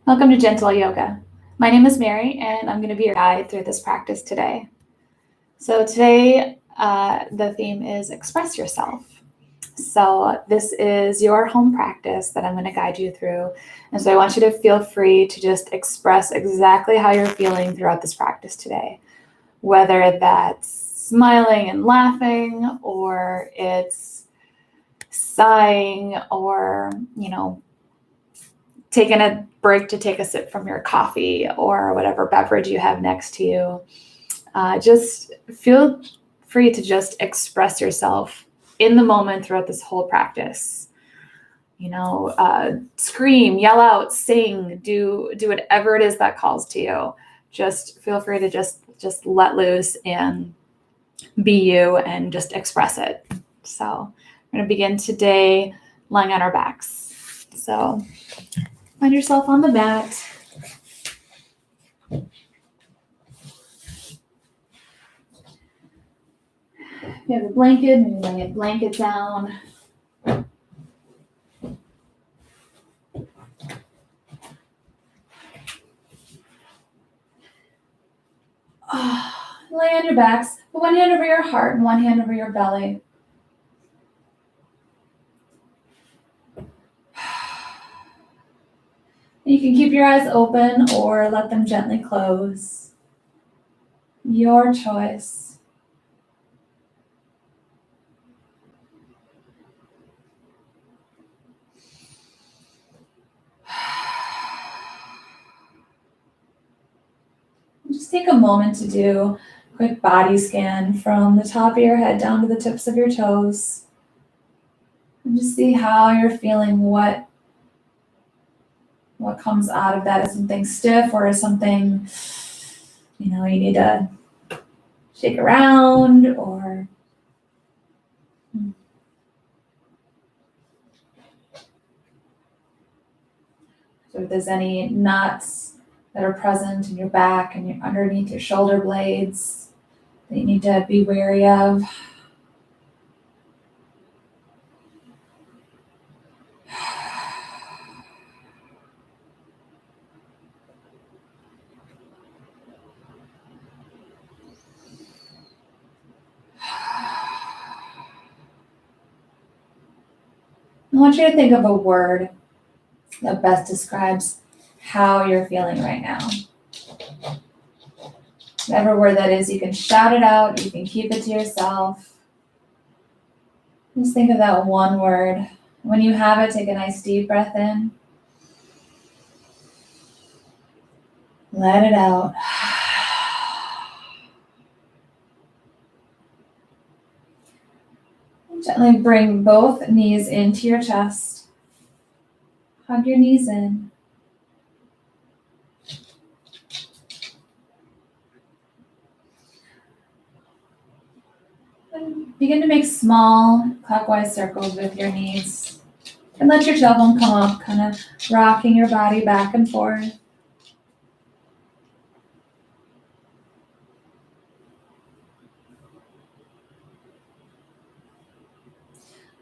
Welcome to Gentle Yoga. My name is Mary, and I'm going to be your guide through this practice today. So today, the theme is express yourself. So this is your home practice that I'm going to guide you through. And so I want you to feel free to just express exactly how you're feeling throughout this practice today, whether that's smiling and laughing, or it's sighing, or, taking a break to take a sip from your coffee or whatever beverage you have next to you. Just feel free to just express yourself in the moment throughout this whole practice. Scream, yell out, sing, do whatever it is that calls to you. Just feel free to just let loose and be you and just express it. So we're going to begin today lying on our backs. So find yourself on the mat. If you have a blanket, maybe lay a blanket down. Lay on your backs. Put one hand over your heart and one hand over your belly. You can keep your eyes open or let them gently close. Your choice. Just take a moment to do a quick body scan from the top of your head down to the tips of your toes. And just see how you're feeling, what comes out of that. Is something stiff, or is something, you need to shake around, or so if there's any knots that are present in your back and underneath your shoulder blades that you need to be wary of. I want you to think of a word that best describes how you're feeling right now. Whatever word that is, you can shout it out, you can keep it to yourself. Just think of that one word. When you have it, take a nice deep breath in. Let it out. Gently bring both knees into your chest. Hug your knees in. And begin to make small clockwise circles with your knees. And let your tailbone come up, kind of rocking your body back and forth.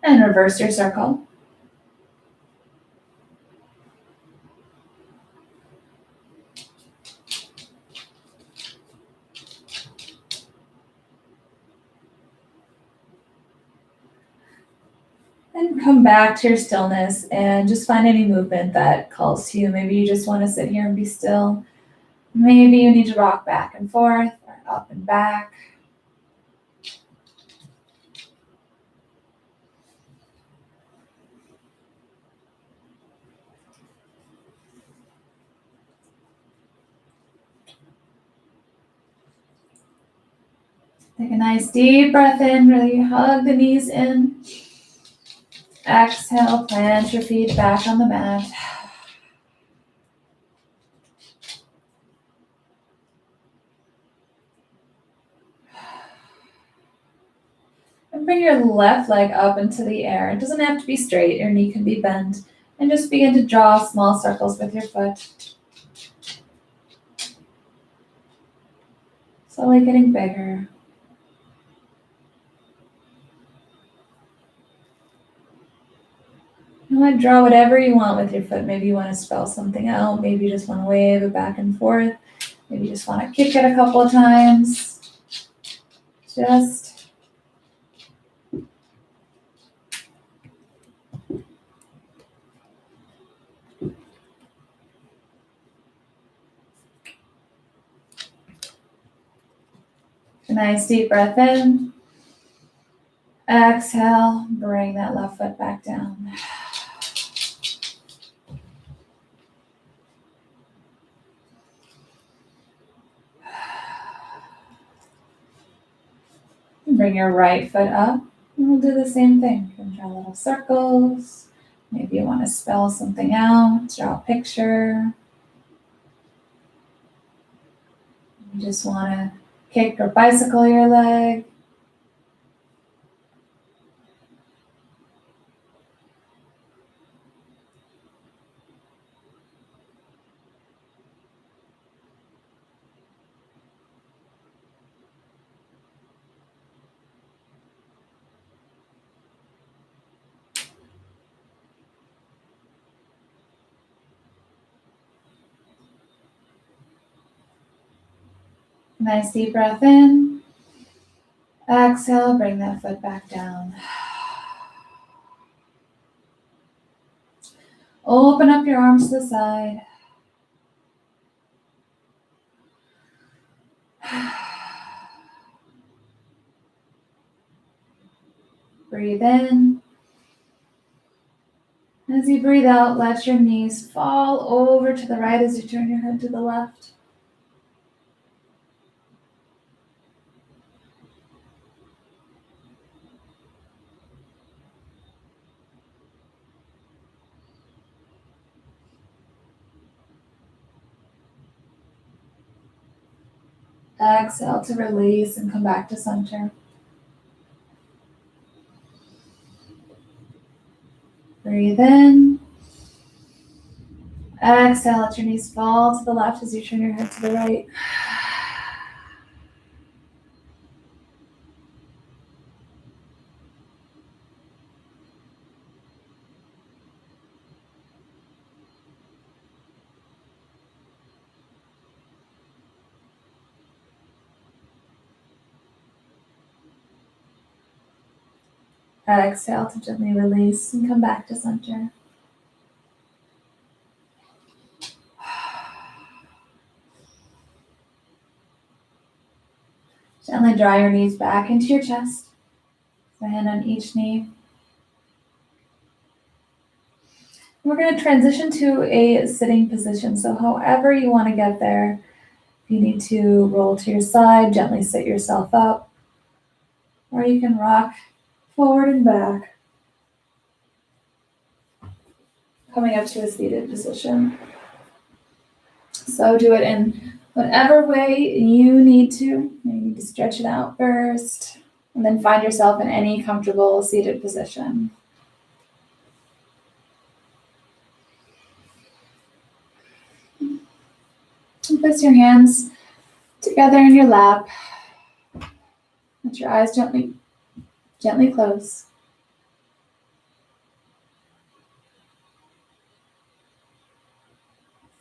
And reverse your circle. And come back to your stillness and just find any movement that calls to you. Maybe you just want to sit here and be still. Maybe you need to rock back and forth or up and back. Take a nice deep breath in, really hug the knees in. Exhale, plant your feet back on the mat. And bring your left leg up into the air. It doesn't have to be straight, your knee can be bent. And just begin to draw small circles with your foot. Slowly getting bigger. You want to draw whatever you want with your foot. Maybe you want to spell something out. Maybe you just want to wave it back and forth. Maybe you just want to kick it a couple of times. Just a nice deep breath in. Exhale, bring that left foot back down. Bring your right foot up, and we'll do the same thing. You can draw little circles. Maybe you want to spell something out, draw a picture. You just want to kick or bicycle your leg. Nice deep breath in. Exhale, bring that foot back down. Open up your arms to the side. Breathe in. As you breathe out, let your knees fall over to the right as you turn your head to the left. Exhale to release and come back to center. Breathe in. Exhale, let your knees fall to the left as you turn your head to the right. Exhale to gently release and come back to center. Gently draw your knees back into your chest. A hand on each knee. We're going to transition to a sitting position. So however you want to get there, if you need to roll to your side, gently sit yourself up, or you can rock forward and back, coming up to a seated position. So do it in whatever way you need to. You need to stretch it out first, and then find yourself in any comfortable seated position. And place your hands together in your lap. Let your eyes gently close.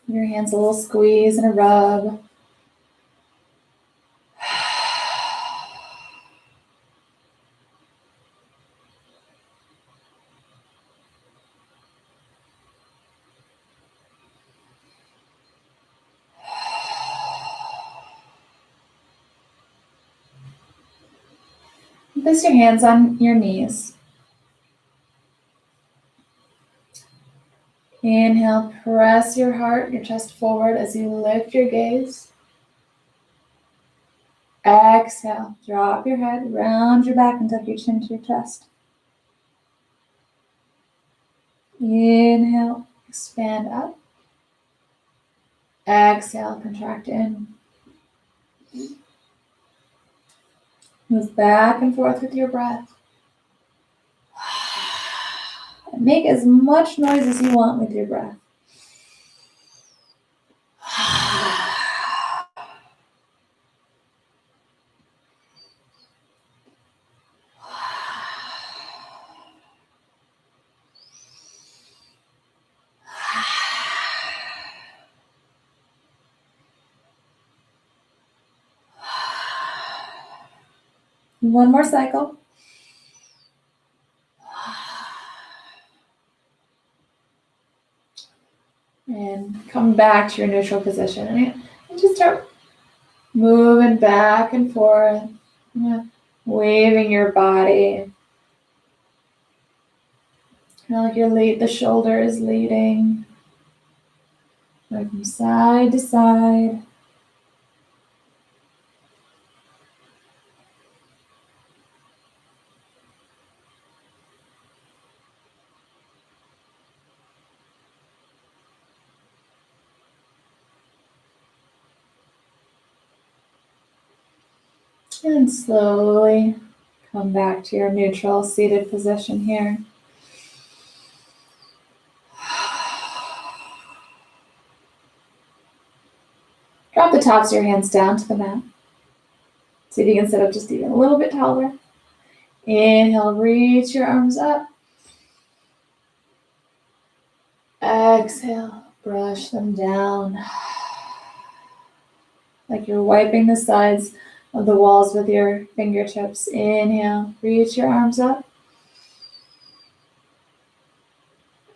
Give your hands a little squeeze and a rub. Place your hands on your knees. Inhale, press your heart, your chest forward as you lift your gaze. Exhale, drop your head, round your back and tuck your chin to your chest. Inhale, expand up. Exhale, contract in. Move back and forth with your breath. And make as much noise as you want with your breath. One more cycle. And come back to your neutral position. And just start moving back and forth, waving your body. Kind of like the shoulder is leading, like from side to side. And slowly come back to your neutral seated position here. Drop the tops of your hands down to the mat. See if you can sit up just even a little bit taller. Inhale, reach your arms up. Exhale, brush them down. Like you're wiping the sides of the walls with your fingertips. Inhale, reach your arms up.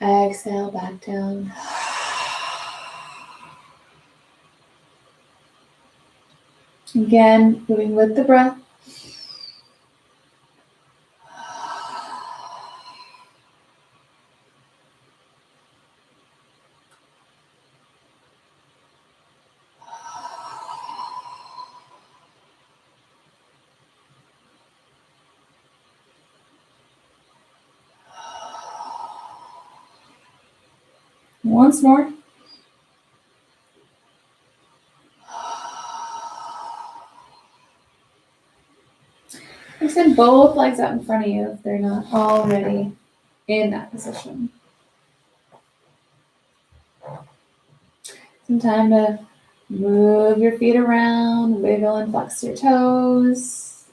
Exhale, back down. Again, moving with the breath. Once more. Extend both legs out in front of you if they're not already in that position. Some time to move your feet around, wiggle and flex your toes.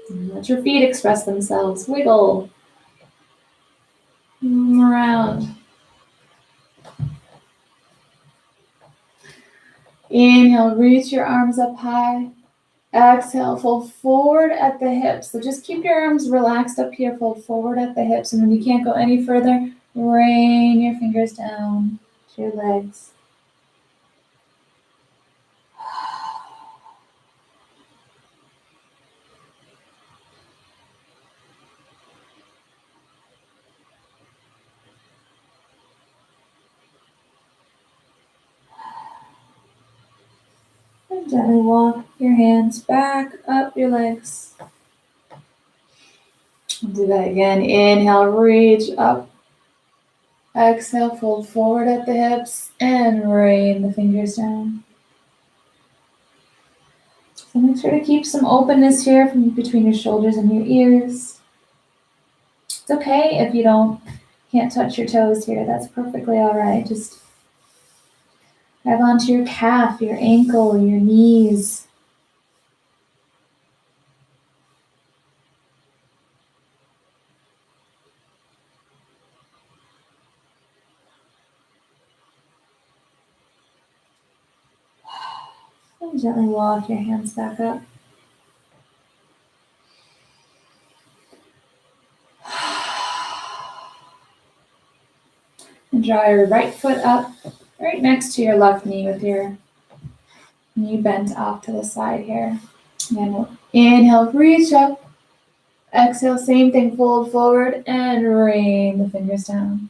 And let your feet express themselves. Wiggle. Move them around. Inhale, reach your arms up high. Exhale, fold forward at the hips. So just keep your arms relaxed up here, fold forward at the hips. And when you can't go any further, rain your fingers down to your legs. And gently walk your hands back up your legs. Do that again. Inhale, reach up. Exhale, fold forward at the hips and rain the fingers down. So make sure to keep some openness here from between your shoulders and your ears. It's okay if you can't touch your toes here. That's perfectly all right. Just grab onto your calf, your ankle, your knees. And gently walk your hands back up. And draw your right foot up right next to your left knee with your knee bent off to the side here. And we'll inhale, reach up. Exhale, same thing, fold forward and rain the fingers down.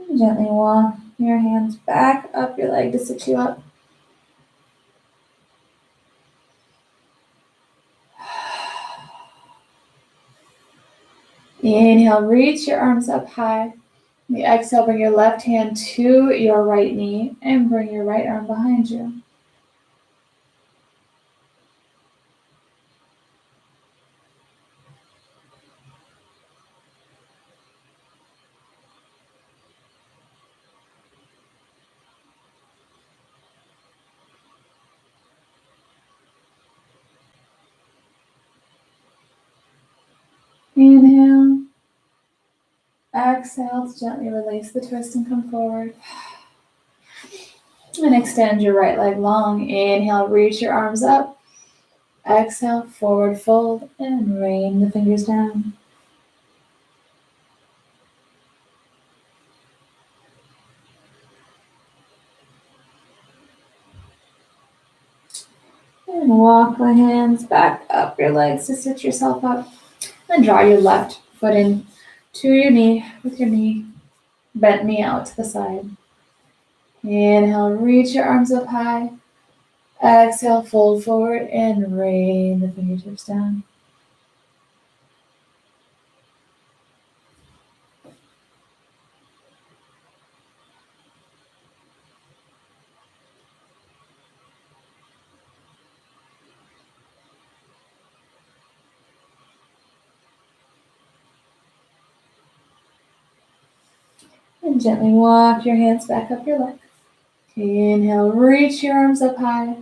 And gently walk your hands back up your leg to sit you up. Inhale, reach your arms up high. The exhale, bring your left hand to your right knee and bring your right arm behind you. exhale to gently release the twist and come forward. And extend your right leg long. Inhale, reach your arms up. Exhale, forward fold and rain the fingers down. And walk the hands back up your legs to sit yourself up. And draw your left foot in to your knee with your knee, bent knee out to the side. Inhale, reach your arms up high. Exhale, fold forward and rain the fingertips down. And gently walk your hands back up your leg. Inhale, reach your arms up high.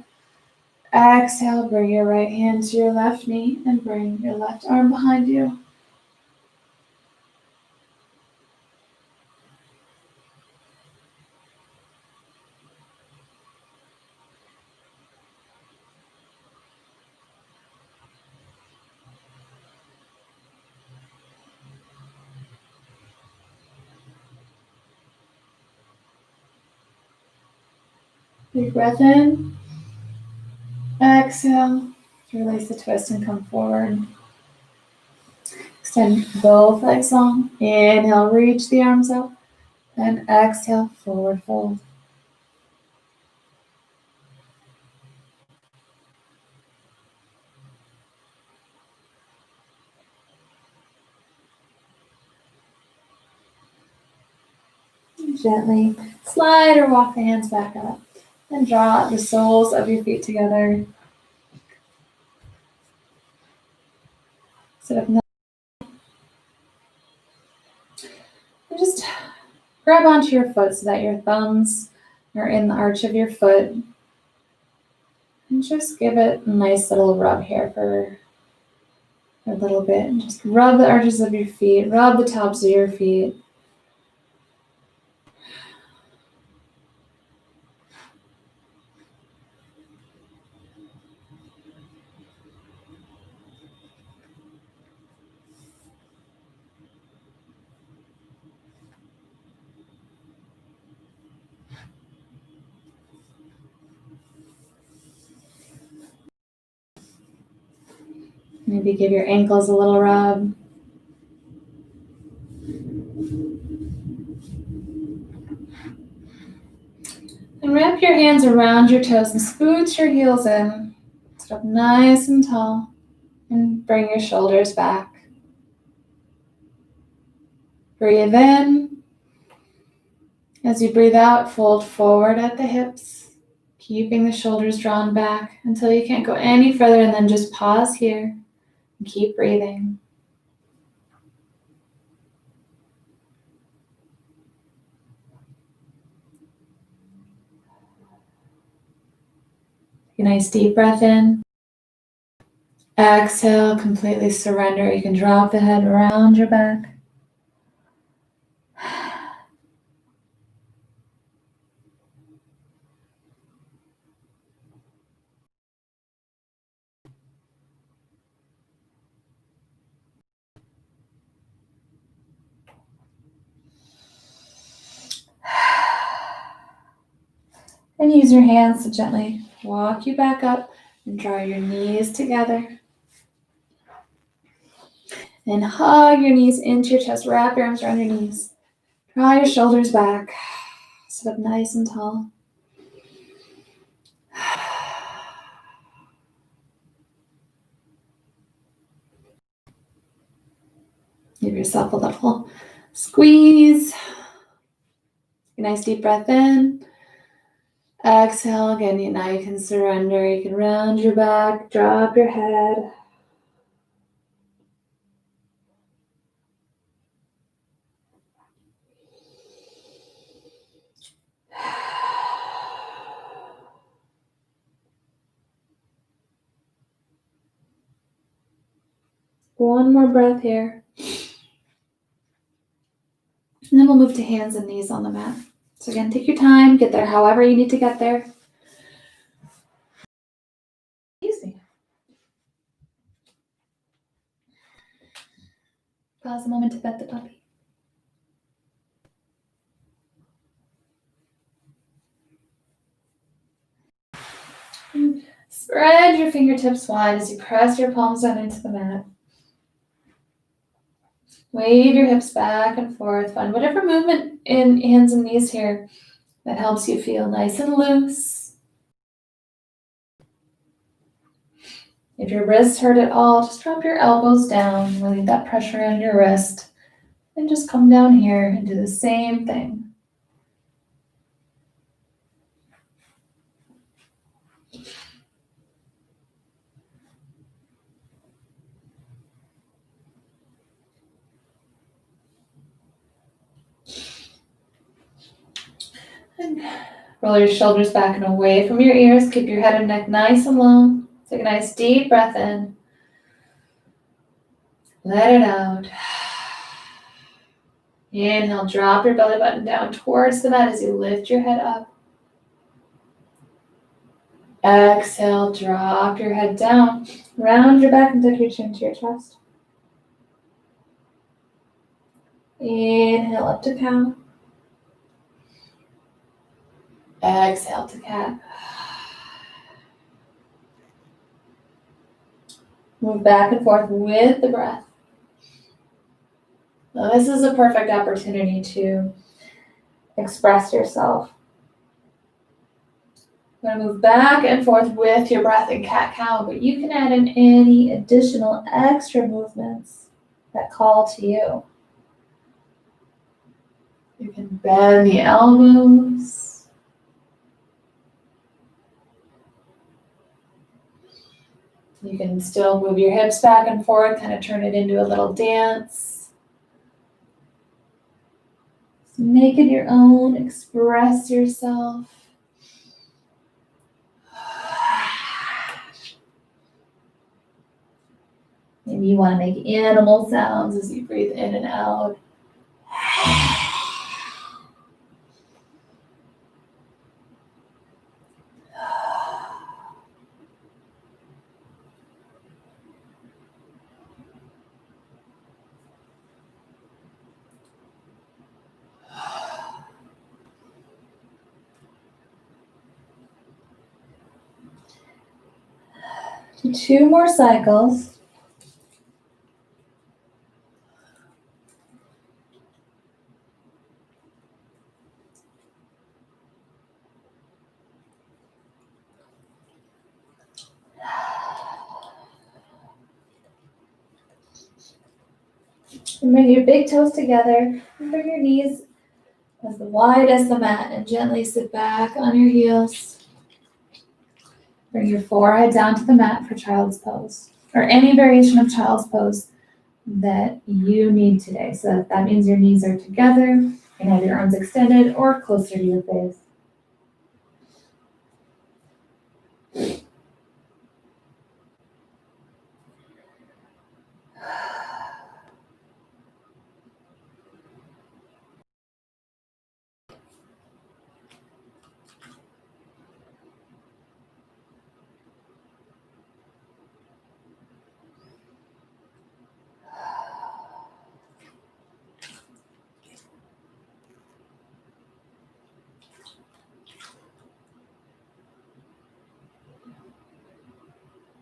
Exhale, bring your right hand to your left knee and bring your left arm behind you. Big breath in. Exhale. Release the twist and come forward. Extend both legs long. Inhale, reach the arms up. And exhale, forward fold. Gently slide or walk the hands back up. And draw the soles of your feet together. Sit up now. And just grab onto your foot so that your thumbs are in the arch of your foot. And just give it a nice little rub here for a little bit. And just rub the arches of your feet, rub the tops of your feet. Maybe give your ankles a little rub. And wrap your hands around your toes and scooch your heels in. Sit up nice and tall. And bring your shoulders back. Breathe in. As you breathe out, fold forward at the hips, keeping the shoulders drawn back until you can't go any further, and then just pause here and keep breathing. Take a nice deep breath in. Exhale, completely surrender. You can drop the head around your back. And use your hands to gently walk you back up and draw your knees together. And hug your knees into your chest. Wrap your arms around your knees. Draw your shoulders back. Sit up nice and tall. Give yourself a little squeeze. A nice deep breath in. Exhale again. Now you can surrender. You can round your back, drop your head. One more breath here. we'll move to hands and knees on the mat. So again, take your time, get there however you need to get there. Excuse me. Pause a moment to pet the puppy. Spread your fingertips wide as you press your palms down into the mat. Wave your hips back and forth. Find whatever movement in hands and knees here that helps you feel nice and loose. If your wrists hurt at all, just drop your elbows down, relieve that pressure on your wrist, and just come down here and do the same thing. And roll your shoulders back and away from your ears. Keep your head and neck nice and long. Take a nice deep breath in. Let it out. Inhale, drop your belly button down towards the mat as you lift your head up. Exhale, drop your head down. Round your back and tuck your chin to your chest. Inhale up to cow. Exhale to cat. Move back and forth with the breath. Now this is a perfect opportunity to express yourself. You're going to move back and forth with your breath in cat-cow, but you can add in any additional extra movements that call to you. You can bend the elbows. You can still move your hips back and forth, kind of turn it into a little dance. So make it your own, express yourself. Maybe you want to make animal sounds as you breathe in and out. Do 2 more cycles. And bring your big toes together and bring your knees as wide as the mat and gently sit back on your heels. Bring your forehead down to the mat for child's pose or any variation of child's pose that you need today. So that means your knees are together and have your arms extended or closer to your face.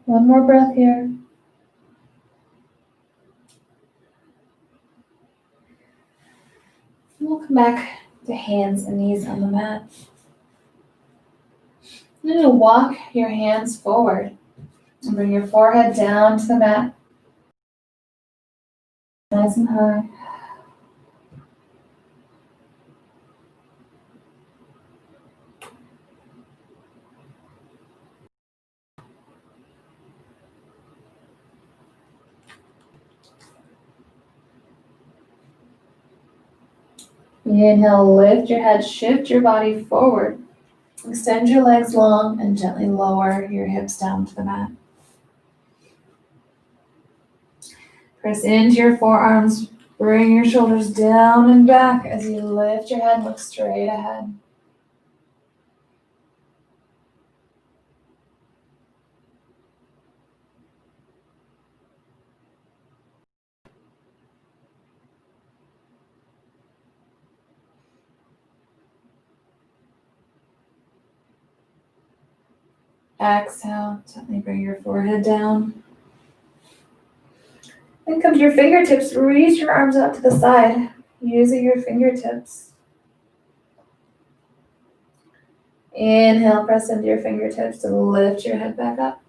One more breath here. And we'll come back to hands and knees on the mat. You're going to walk your hands forward and bring your forehead down to the mat. Nice and high. Inhale, lift your head, shift your body forward. Extend your legs long and gently lower your hips down to the mat. Press into your forearms Bring your shoulders down and back as you lift your head and look straight ahead. Exhale, gently bring your forehead down. Then come to your fingertips, reach your arms out to the side, using your fingertips. Inhale, press into your fingertips to lift your head back up.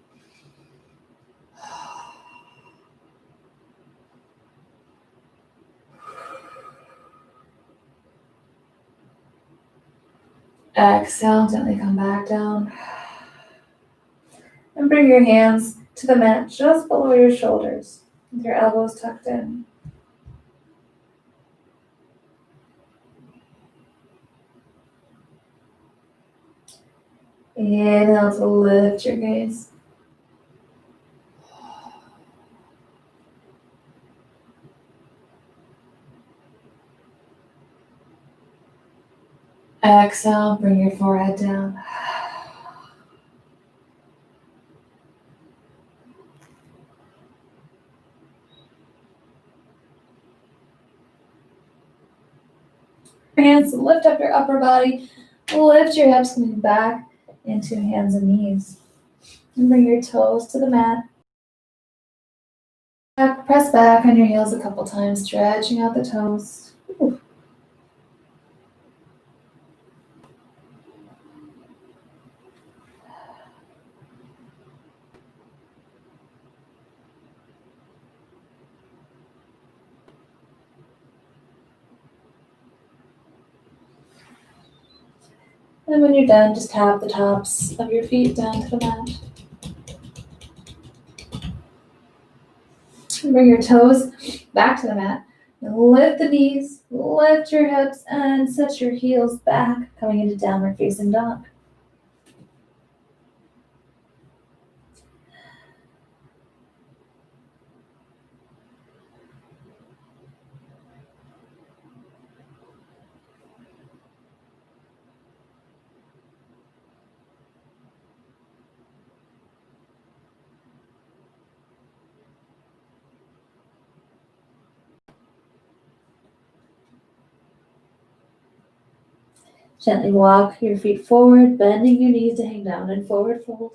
Exhale, gently come back down. And bring your hands to the mat just below your shoulders, with your elbows tucked in. Inhale to lift your gaze. Exhale, bring your forehead down. Your hands to lift up your upper body. Lift your hips coming back into hands and knees. And bring your toes to the mat. Press back on your heels a couple times, stretching out the toes. Ooh. And when you're done, just tap the tops of your feet down to the mat. And bring your toes back to the mat. And lift the knees, lift your hips, and set your heels back, coming into downward facing dog. Gently walk your feet forward, bending your knees to hang down and forward fold.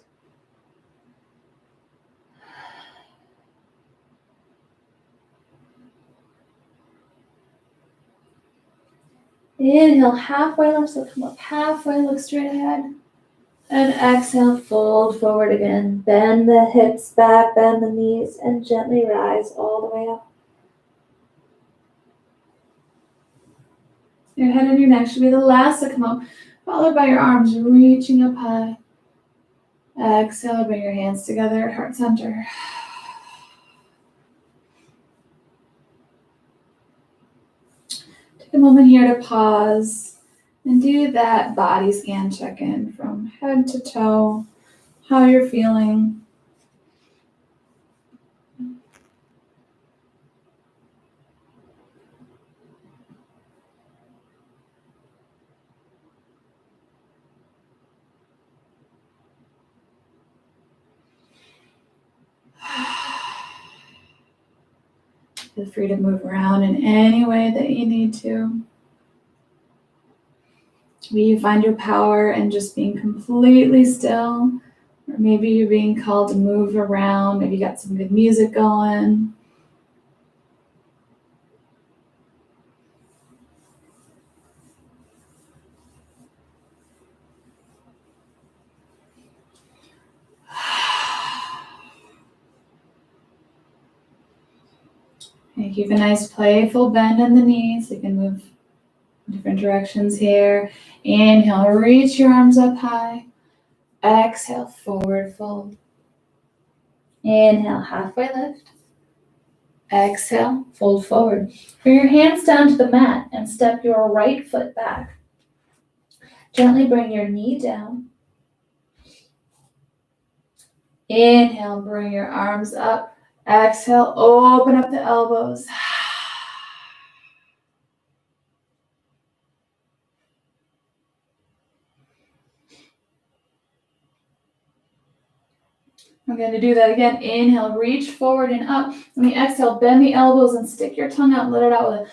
Inhale, halfway lift, so come up halfway, look straight ahead. And exhale, fold forward again. Bend the hips back, bend the knees, and gently rise all the way up. Your head and your neck should be the last to come up, followed by your arms reaching up high. Exhale, bring your hands together at heart center. Take a moment here to pause and do that body scan check-in from head to toe, how you're feeling. Feel free to move around in any way that you need to. Maybe you find your power in just being completely still, or maybe you're being called to move around. Maybe you got some good music going. And keep a nice playful bend in the knees. You can move different directions here. Inhale, reach your arms up high. Exhale, forward fold. Inhale, halfway lift. Exhale, fold forward. Bring your hands down to the mat and step your right foot back. Gently bring your knee down. Inhale, bring your arms up. Exhale, open up the elbows. We're going to do that again. Inhale, reach forward and up. On the exhale, bend the elbows and stick your tongue out and let it out with a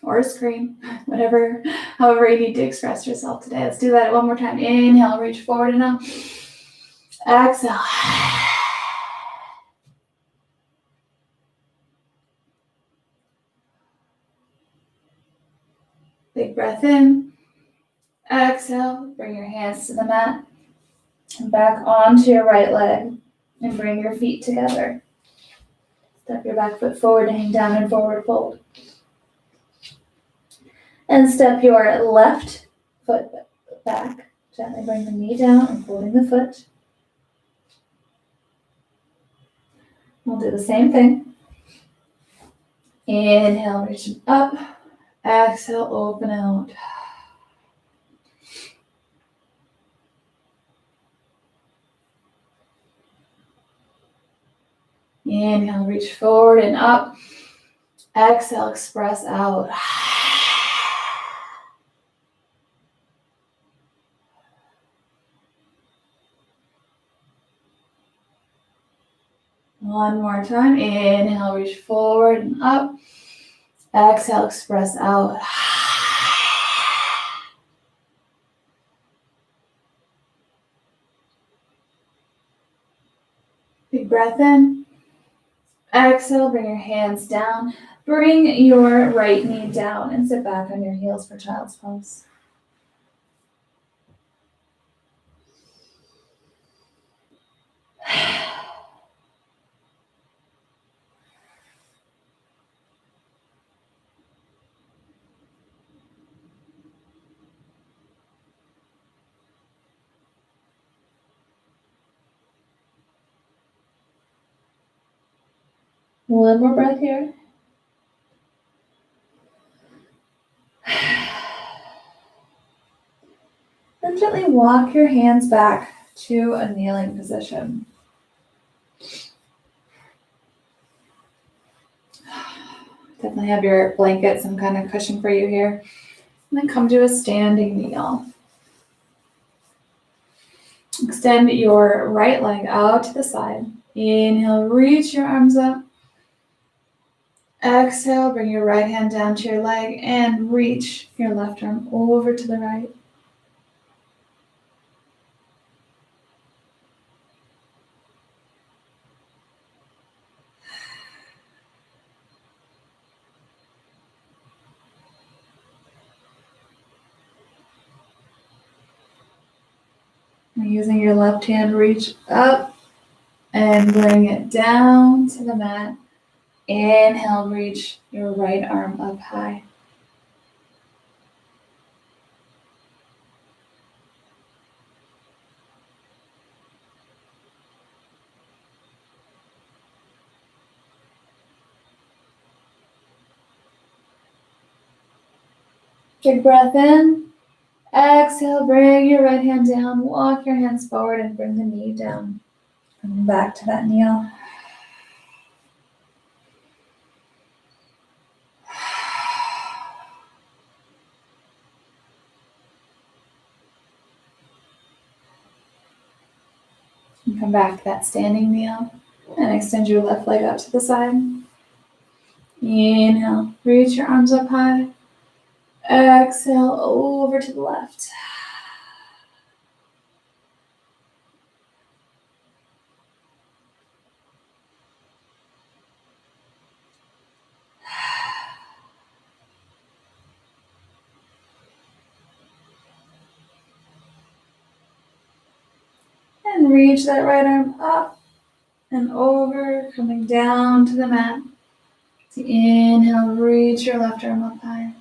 or scream, whatever, however you need to express yourself today. Let's do that one more time. Inhale, reach forward and up. Exhale. Big breath in. Exhale, bring your hands to the mat and back onto your right leg and bring your feet together. Step your back foot forward, hang down and forward fold. And step your left foot back. Gently bring the knee down and folding the foot. We'll do the same thing. Inhale, reach up. Exhale, open out. Inhale, reach forward and up. Exhale, express out. One more time. Inhale, reach forward and up. Exhale, express out. Big breath in. Exhale, bring your hands down. Bring your right knee down and sit back on your heels for child's pose. One more breath here. Then gently walk your hands back to a kneeling position. Definitely have your blanket, some kind of cushion for you here. And then come to a standing kneel. Extend your right leg out to the side. Inhale, reach your arms up. Exhale, bring your right hand down to your leg and reach your left arm over to the right. And using your left hand, reach up and bring it down to the mat. Inhale, reach your right arm up high. Big breath in. Exhale, bring your right hand down. Walk your hands forward and bring the knee down. Coming back to that kneel. And come back to that standing kneel. And extend your left leg out to the side. Inhale, reach your arms up high. Exhale, over to the left. And reach that right arm up and over, coming down to the mat. So inhale, reach your left arm up high.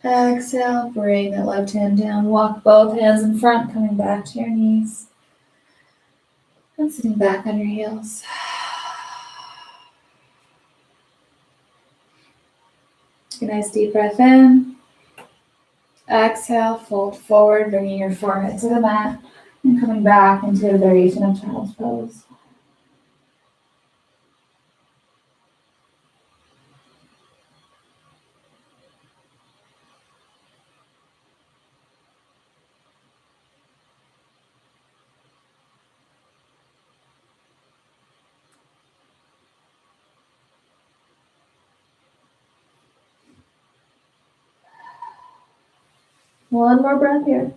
Exhale, bring that left hand down. Walk both hands in front, coming back to your knees. And sitting back on your heels. Take a nice deep breath in. Exhale, fold forward, bringing your forehead to the mat and coming back into a variation of child's pose. One more breath here.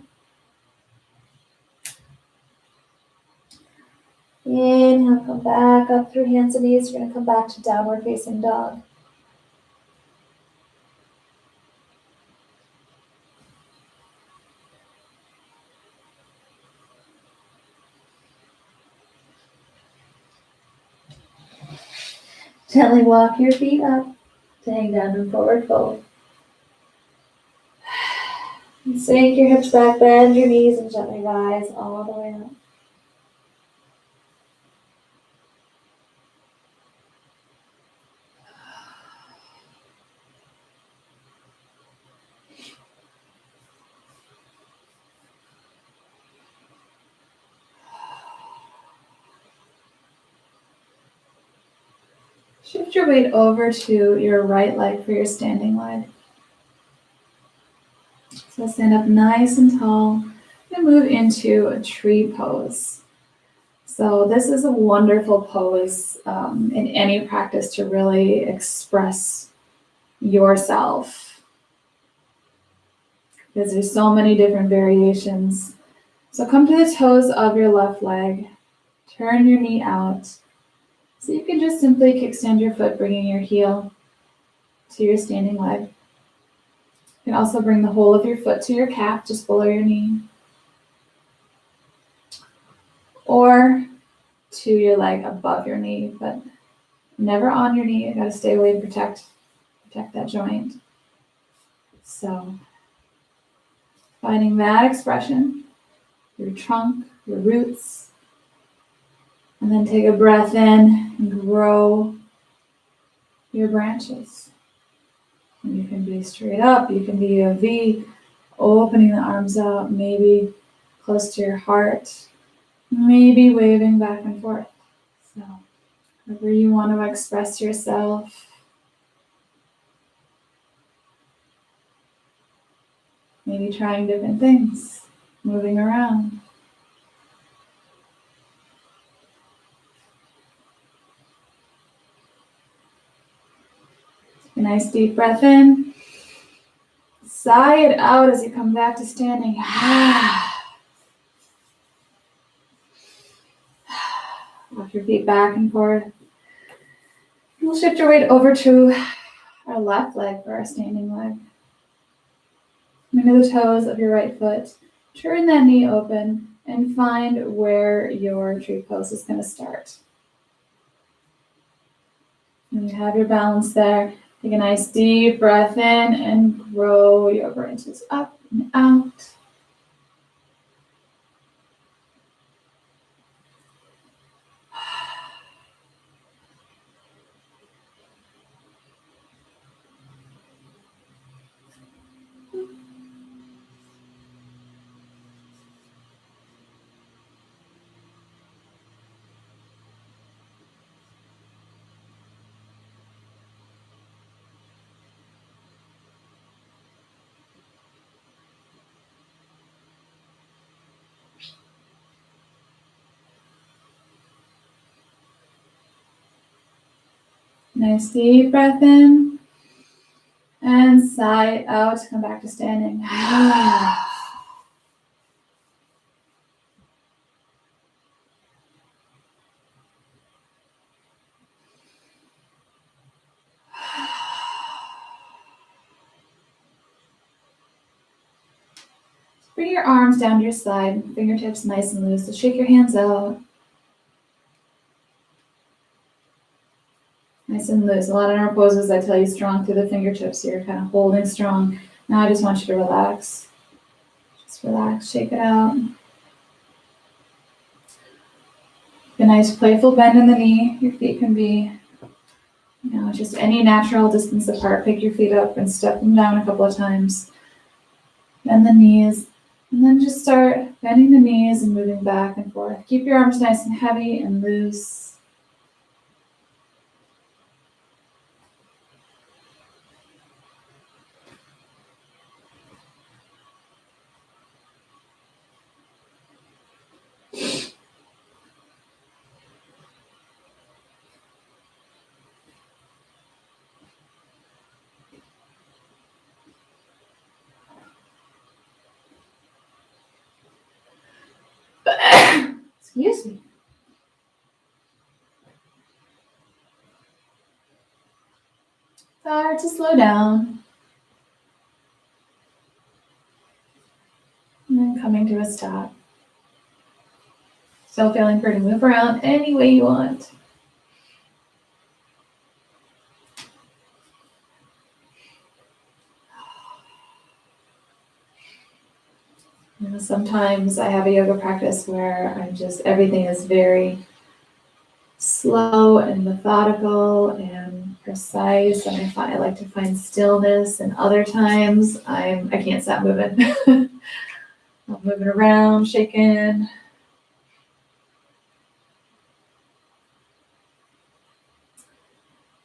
Inhale, come back up through hands and knees. You're going to come back to downward facing dog. Gently walk your feet up to hang down in forward fold. Sink your hips back, bend your knees, and gently rise all the way up. Shift your weight over to your right leg for your standing leg. So stand up nice and tall and move into a tree pose. So this is a wonderful pose in any practice to really express yourself, because there's so many different variations. So come to the toes of your left leg, turn your knee out. So you can just simply kickstand your foot, bringing your heel to your standing leg. You can also bring the whole of your foot to your calf, just below your knee, or to your leg above your knee, but never on your knee. You gotta stay away and protect that joint. So finding that expression, your trunk, your roots, and then take a breath in and grow your branches. And you can be straight up, you can be a V, opening the arms out, maybe close to your heart, maybe waving back and forth. So however you want to express yourself. Maybe trying different things, moving around. Take a nice deep breath in. Sigh it out as you come back to standing. Walk your feet back and forth. We'll shift your weight over to our left leg for our standing leg. Into the toes of your right foot. Turn that knee open and find where your tree pose is going to start. When you have your balance there, take a nice deep breath in and grow your branches up and out. Nice deep breath in and sigh it out. Come back to standing. Bring your arms down to your side, fingertips nice and loose. So shake your hands out. Nice and loose. A lot of our poses, I tell you, strong through the fingertips. So you're kind of holding strong. Now I just want you to relax. Just relax, shake it out. A nice playful bend in the knee. Your feet can be Now, just any natural distance apart, pick your feet up and step them down a couple of times. Bend the knees, and then just start bending the knees and moving back and forth. Keep your arms nice and heavy and loose. Excuse me. Start to slow down. And then coming to a stop. Still feeling free to move around any way you want. Sometimes I have a yoga practice where everything is very slow and methodical and precise, and I like to find stillness. And other times I can't stop moving. I'm moving around, shaking.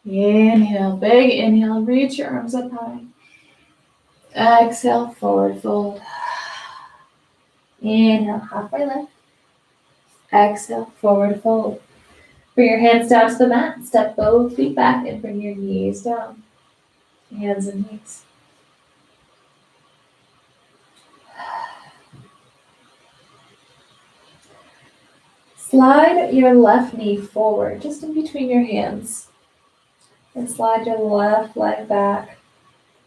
Inhale, big inhale, reach your arms up high. Exhale, forward fold. Inhale, halfway lift. Exhale, forward fold. Bring your hands down to the mat. Step both feet back and bring your knees down. Hands and knees. Slide your left knee forward, just in between your hands. And slide your left leg back.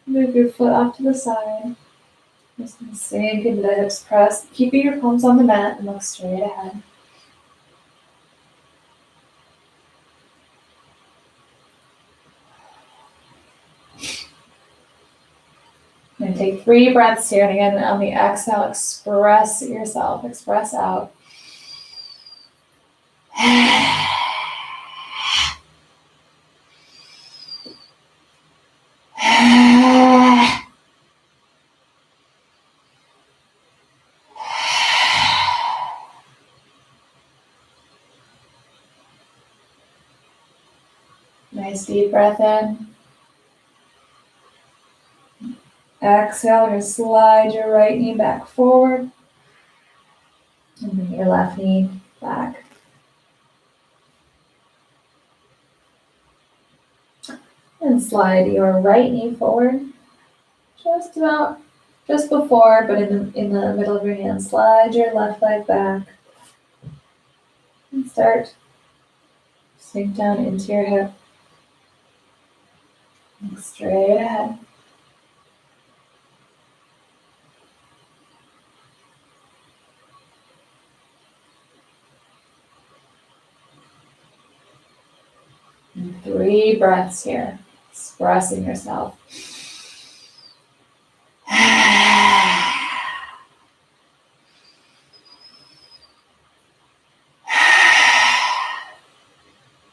Move your foot off to the side. Just sink into the hips, press, keeping your palms on the mat and look straight ahead. And take 3 breaths here. And again, on the exhale, express yourself, express out. Nice deep breath in. Exhale, and slide your right knee back forward. And bring your left knee back. And slide your right knee forward. Just before, but in the middle of your hand. Slide your left leg back. And start. Sink down into your hip. Look straight ahead. And 3 breaths here, expressing yourself.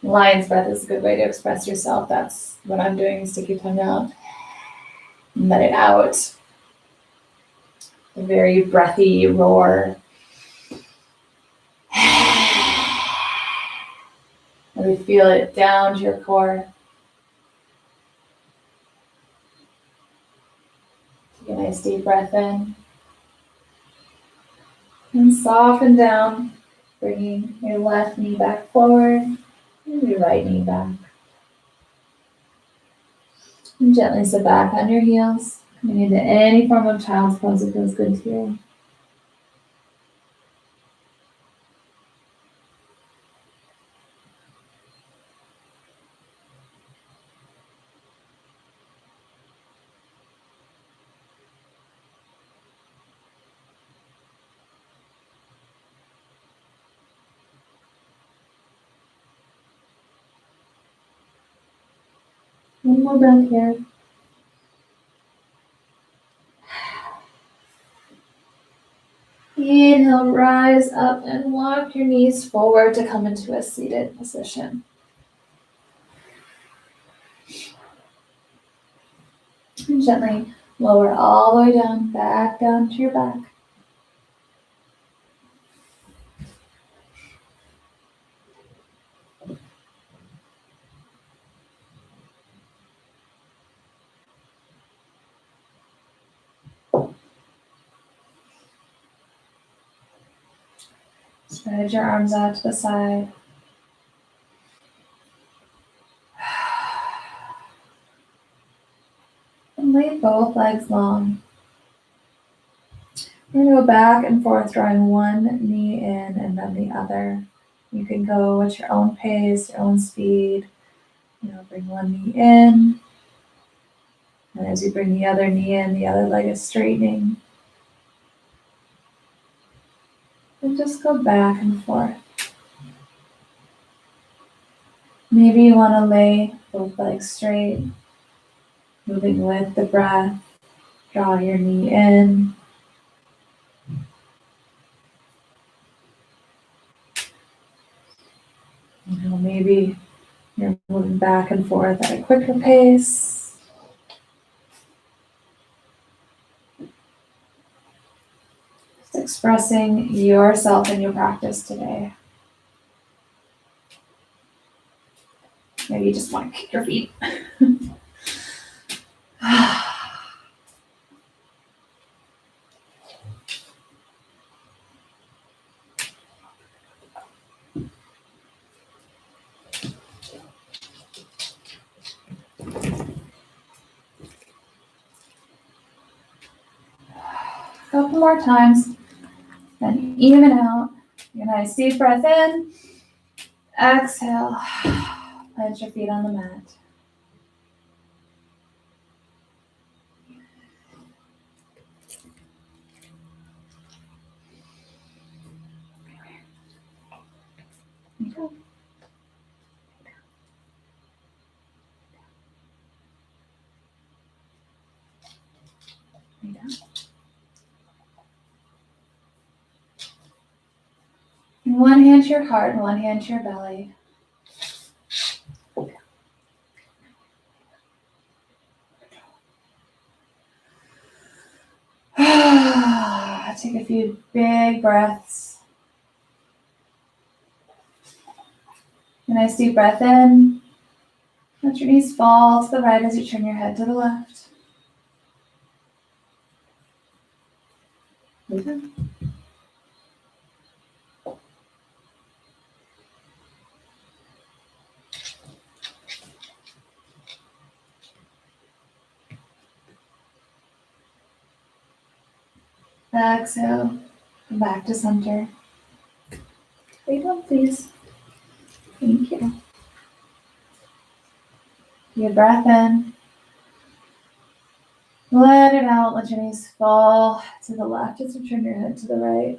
Lion's breath is a good way to express yourself. That's what I'm doing, stick your tongue out. And let it out. A very breathy roar. And we feel it down to your core. Take a nice deep breath in. And soften down, bringing your left knee back forward and your right knee back. And gently sit back on your heels. Coming into any form of child's pose that feels good to you. One more breath here. Inhale, rise up and walk your knees forward to come into a seated position. And gently lower all the way down, back down to your back. Spread your arms out to the side. And lay both legs long. We're going to go back and forth, drawing one knee in and then the other. You can go at your own pace, your own speed. Bring one knee in. And as you bring the other knee in, the other leg is straightening. And just go back and forth. Maybe you want to lay both legs straight, moving with the breath. Draw your knee in. Maybe you're moving back and forth at a quicker pace. Just expressing yourself in your practice today. Maybe you just want to kick your feet. A couple more times. Then even out. Your nice deep breath in. Exhale. Plant your feet on the mat. There you go. Lay down. And one hand to your heart and one hand to your belly. Take a few big breaths. A nice deep breath in. Let your knees fall to the right as you turn your head to the left. Exhale. Come back to center. Lay down, please. Thank you. Take a breath in. Let it out. Let your knees fall to the left as you turn your head to the right.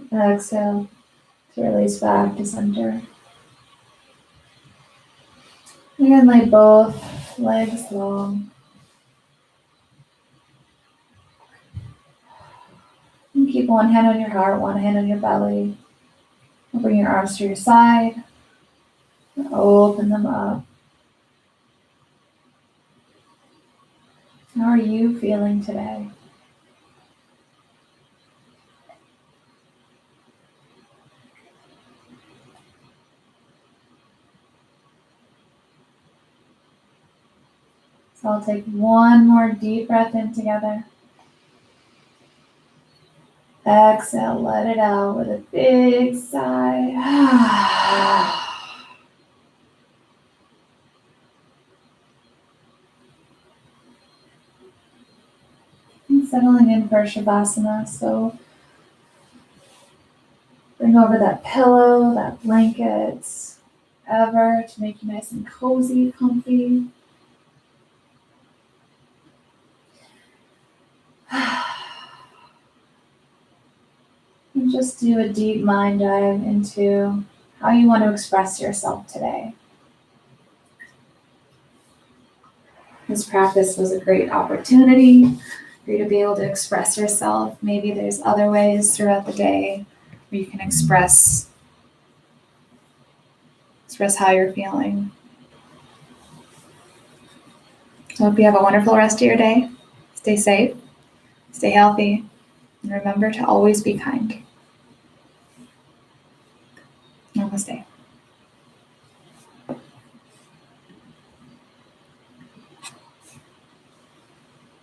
Exhale to release back to center. And lay both legs long. And keep one hand on your heart, one hand on your belly. And bring your arms to your side. And open them up. How are you feeling today? So I'll take one more deep breath in together. Exhale, let it out with a big sigh. And settling in for Shavasana. So bring over that pillow, that blanket, ever to make you nice and cozy, comfy. And just do a deep mind dive into how you want to express yourself today. This practice was a great opportunity for you to be able to express yourself. Maybe there's other ways throughout the day where you can express how you're feeling. So I hope you have a wonderful rest of your day. Stay safe, stay healthy, and remember to always be kind.